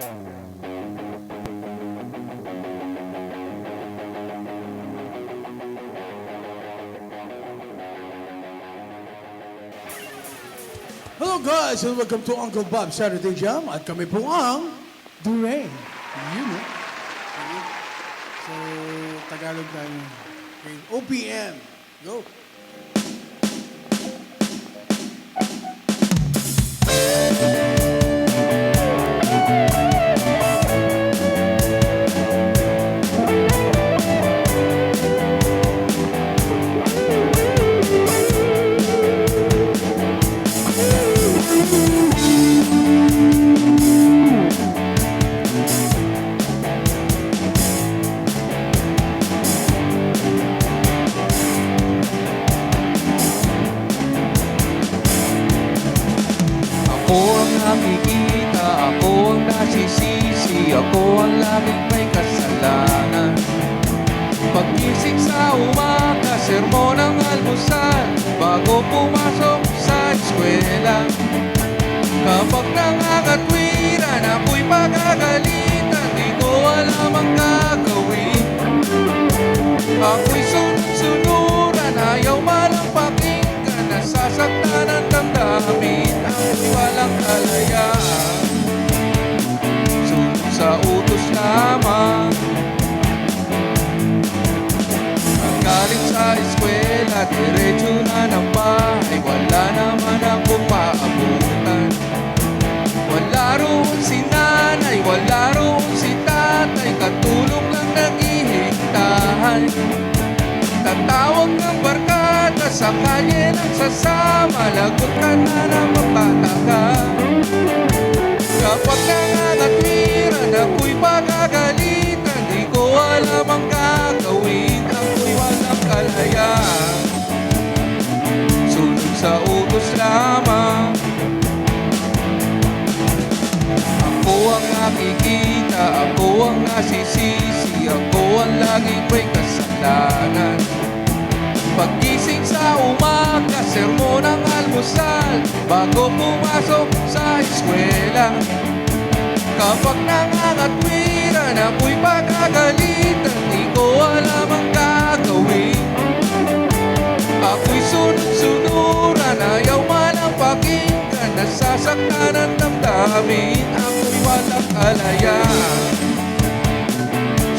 Hello guys and welcome to Uncle Bob Saturday Jam at kami po ang The Rain. You know. So, Tagalog tayo. Okay. OPM. Go. Ako ang nakikita, ako ang nasisisi, ako ang laging may kasalanan. Pagkising sa umaga, sermon ang almusal, bago pumasok sa eskwela. Kapag nangangatwiran, ako'y pagagalitan, di ko alam ang gagawin. Ako'y sunod-sunuran, ayaw malang pakinggan, nasasaktan ang damdamin. Ako'y walang kalayaan, sunod sa utos lamang. Galing sa eskwela, diretso na ng bahay, wala naman akong maabutan. Wala roon si nanay, wala roon si tatay, katulong lang naghihintahan. Tatawag ng barkada, sa kalye ng sasama, lagot ka na ng mapataka. Kapag nangangatwiran, ako'y pagagalitan, di ko alam ang gagawin, ako'y walang kalayaan, sunod sa utos lamang. Ako ang nakikita, ako ang nasisisi, ako ang laging may kasalanan. Paggising sa umaga, sermon ang almusal, bago pumasok sa eskwela. Kapag nangangatwiran, ako'y pagagalitan, di ko alam ang gagawin. Ako'y sunod-sunuran, ayaw malang pakinggan, nasasaktan ang damdamin. Ako'y walang kalayaan,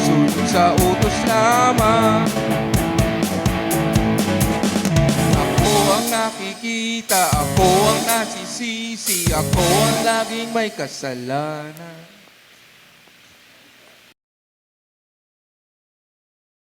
sunod sa utos lamang. Ako ang nakikita, ako ang nasisisi, ako ang laging may kasalanan.